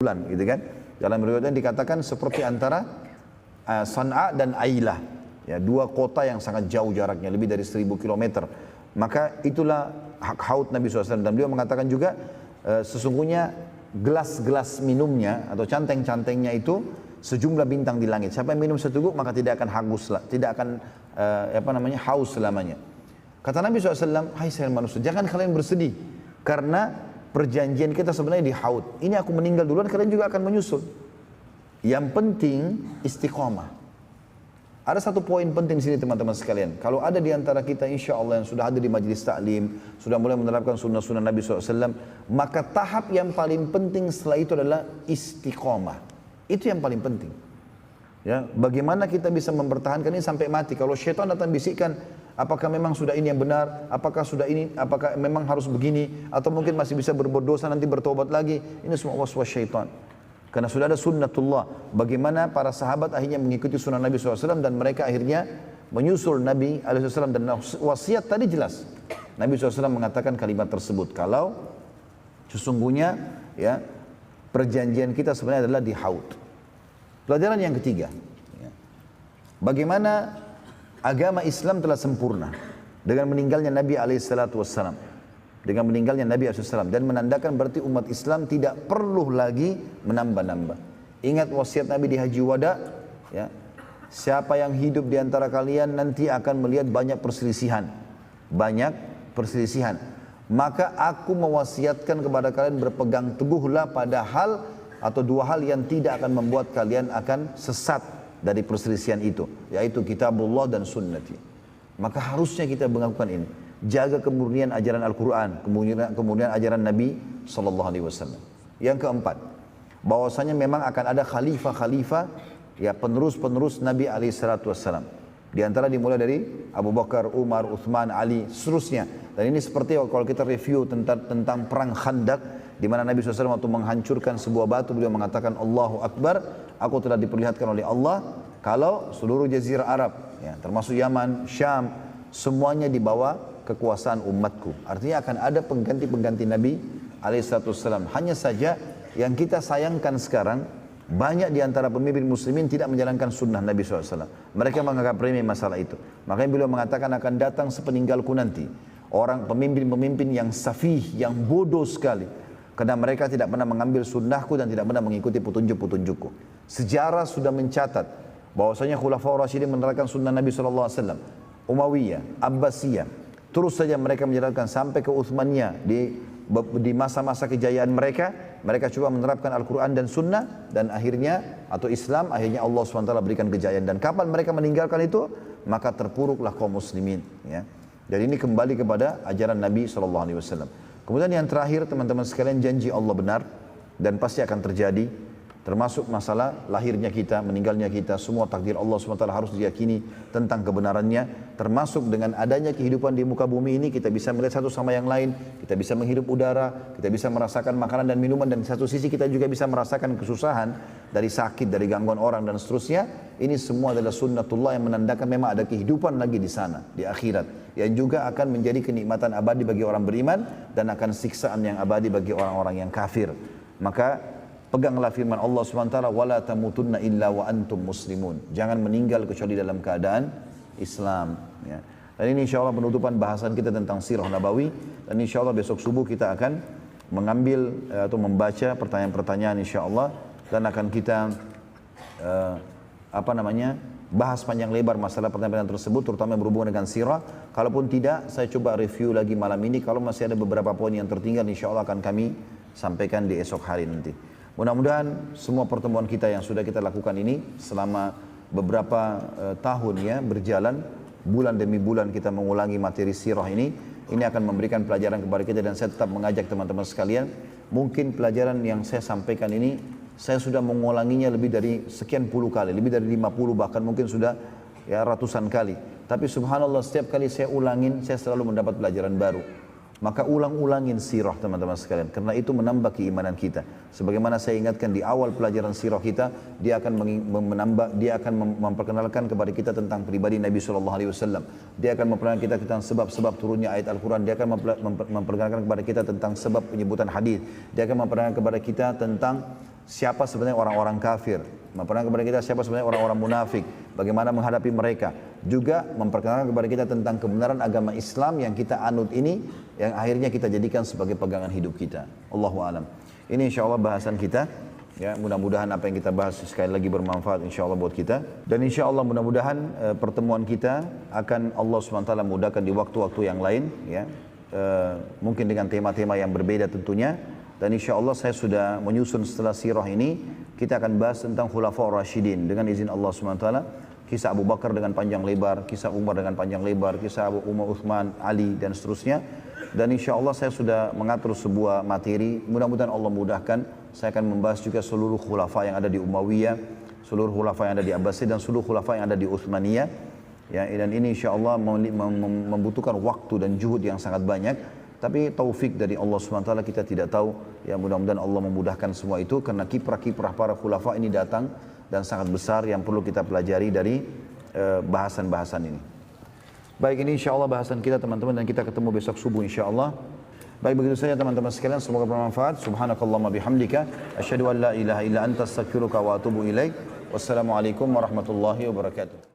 bulan gitu kan. Dalam riwayatnya dikatakan seperti antara San'a dan Ailah, ya, dua kota yang sangat jauh jaraknya, lebih dari 1000 kilometer. Maka itulah hak haud Nabi SAW. Dan beliau mengatakan juga sesungguhnya gelas-gelas minumnya atau canteng-cantengnya itu sejumlah bintang di langit. Siapa yang minum seteguk maka tidak akan haus selamanya. Kata Nabi SAW, hai sayang manusia, jangan kalian bersedih karena perjanjian kita sebenarnya di haud. Ini aku meninggal duluan, kalian juga akan menyusul. Yang penting istiqomah. Ada satu poin penting di sini teman-teman sekalian. Kalau ada di antara kita insya Allah yang sudah ada di majelis taklim, sudah mulai menerapkan sunnah-sunnah Nabi SAW, maka tahap yang paling penting setelah itu adalah istiqomah. Itu yang paling penting. Ya, bagaimana kita bisa mempertahankan ini sampai mati? Kalau syaitan datang bisikkan, apakah memang sudah ini yang benar? Apakah sudah ini? Apakah memang harus begini? Atau mungkin masih bisa berbuat dosa nanti bertobat lagi? Ini semua waswas syaitan. Karena sudah ada sunnatullah. Bagaimana para sahabat akhirnya mengikuti sunnah Nabi SAW dan mereka akhirnya menyusul Nabi SAW. Dan wasiat tadi jelas. Nabi SAW mengatakan kalimat tersebut. Kalau sesungguhnya ya perjanjian kita sebenarnya adalah di haud. Pelajaran yang ketiga. Ya, bagaimana agama Islam telah sempurna dengan meninggalnya Nabi SAW. Dengan meninggalnya Nabi SAW dan menandakan berarti umat Islam tidak perlu lagi menambah-nambah. Ingat wasiat Nabi di Haji Wada, ya, siapa yang hidup di antara kalian nanti akan melihat banyak perselisihan, maka aku mewasiatkan kepada kalian berpegang teguhlah pada hal atau dua hal yang tidak akan membuat kalian akan sesat dari perselisihan itu, yaitu kitabullah dan sunnati. Maka harusnya kita melakukan ini. Jaga kemurnian ajaran Al-Quran, kemudian ajaran Nabi SAW. Yang keempat, bahwasanya memang akan ada khalifah-khalifah, ya, penerus-penerus Nabi SAW. Di antara dimulai dari Abu Bakar, Umar, Uthman, Ali, seterusnya. Dan ini seperti kalau kita review tentang perang Khandak, di mana Nabi SAW waktu menghancurkan sebuah batu, beliau mengatakan Allahu Akbar, aku telah diperlihatkan oleh Allah kalau seluruh jazirah Arab, ya, termasuk Yaman, Syam, semuanya di bawah kekuasaan umatku. Artinya akan ada pengganti-pengganti Nabi alaihissalam. Hanya saja yang kita sayangkan sekarang, banyak di antara pemimpin muslimin tidak menjalankan sunnah Nabi SAW. Mereka menganggap remeh masalah itu. Makanya beliau mengatakan akan datang sepeninggalku nanti orang pemimpin-pemimpin yang safih, yang bodoh sekali. Karena mereka tidak pernah mengambil sunnahku dan tidak pernah mengikuti petunjuk-petunjukku. Sejarah sudah mencatat bahwasanya Khulafaur Rasyidin menerapkan sunnah Nabi SAW. Umayyah, Abbasiyah, terus saja mereka menjalankan sampai ke Uthmaniyah. Di masa-masa kejayaan mereka coba menerapkan Al-Quran dan Sunnah, dan akhirnya atau Islam, akhirnya Allah SWT berikan kejayaan. Dan kapan mereka meninggalkan itu, maka terpuruklah kaum muslimin, ya. Dan ini kembali kepada ajaran Nabi SAW. Kemudian yang terakhir teman-teman sekalian, janji Allah benar dan pasti akan terjadi. Termasuk masalah lahirnya kita, meninggalnya kita, semua takdir Allah SWT harus diyakini tentang kebenarannya. Termasuk dengan adanya kehidupan di muka bumi ini, kita bisa melihat satu sama yang lain, kita bisa menghirup udara, kita bisa merasakan makanan dan minuman, dan di satu sisi kita juga bisa merasakan kesusahan dari sakit, dari gangguan orang dan seterusnya. Ini semua adalah sunnatullah yang menandakan memang ada kehidupan lagi di sana, di akhirat, yang juga akan menjadi kenikmatan abadi bagi orang beriman dan akan siksaan yang abadi bagi orang-orang yang kafir. Maka peganglah firman Allah SWT, wala tamutunna illa wa antum muslimun. Jangan meninggal kecuali dalam keadaan Islam, ya. Dan ini insyaAllah penutupan bahasan kita tentang sirah Nabawi. Dan insyaAllah besok subuh kita akan mengambil atau membaca pertanyaan-pertanyaan insyaAllah. Dan akan kita bahas panjang lebar masalah pertanyaan tersebut, terutama yang berhubungan dengan sirah. Kalaupun tidak, saya coba review lagi malam ini. Kalau masih ada beberapa poin yang tertinggal, insyaAllah akan kami sampaikan di esok hari nanti. Mudah-mudahan semua pertemuan kita yang sudah kita lakukan ini selama beberapa tahun, ya, berjalan, bulan demi bulan kita mengulangi materi sirah ini akan memberikan pelajaran kepada kita. Dan saya tetap mengajak teman-teman sekalian, mungkin pelajaran yang saya sampaikan ini saya sudah mengulanginya lebih dari sekian puluh kali, lebih dari 50, bahkan mungkin sudah, ya, ratusan kali. Tapi subhanallah, setiap kali saya ulangin, saya selalu mendapat pelajaran baru. Maka ulang-ulangin sirah teman-teman sekalian, karena itu menambah keimanan kita. Sebagaimana saya ingatkan di awal pelajaran sirah kita, dia akan memperkenalkan kepada kita tentang pribadi Nabi SAW. Dia akan memperkenalkan kita tentang sebab-sebab turunnya ayat Al-Quran. Dia akan memperkenalkan kepada kita tentang sebab penyebutan hadis. Dia akan memperkenalkan kepada kita tentang siapa sebenarnya orang-orang kafir, memperkenalkan kepada kita siapa sebenarnya orang-orang munafik, bagaimana menghadapi mereka. Juga memperkenalkan kepada kita tentang kebenaran agama Islam yang kita anut ini, yang akhirnya kita jadikan sebagai pegangan hidup kita. Allahu a'lam. Ini insya Allah bahasan kita. Ya, mudah-mudahan apa yang kita bahas sekali lagi bermanfaat insya Allah buat kita. Dan insya Allah mudah-mudahan pertemuan kita akan Allah SWT mudahkan di waktu-waktu yang lain. Ya, mungkin dengan tema-tema yang berbeda tentunya. Dan insya Allah saya sudah menyusun setelah sirah ini, kita akan bahas tentang Khulafaur Rasyidin dengan izin Allah SWT. Kisah Abu Bakar dengan panjang lebar, kisah Umar dengan panjang lebar, kisah Abu Umar, Uthman, Ali dan seterusnya. Dan insya Allah saya sudah mengatur sebuah materi, mudah-mudahan Allah mudahkan. Saya akan membahas juga seluruh khulafa yang ada di Umayyah, seluruh khulafa yang ada di Abbasiyah dan seluruh khulafa yang ada di Utsmaniyah. Ya, dan ini insya Allah membutuhkan waktu dan juhud yang sangat banyak. Tapi taufik dari Allah SWT kita tidak tahu. Ya, mudah-mudahan Allah memudahkan semua itu karena kiprah-kiprah para khulafa ini datang dan sangat besar yang perlu kita pelajari dari bahasan-bahasan ini. Baik, ini insya Allah bahasan kita teman-teman dan kita ketemu besok subuh insya Allah. Baik, begitu saja teman-teman sekalian, semoga bermanfaat. Subhanakallahumma bihamdika asyhadu an la ilaha illa anta astaghfiruka wa atubu ilaik. Wassalamualaikum warahmatullahi wabarakatuh.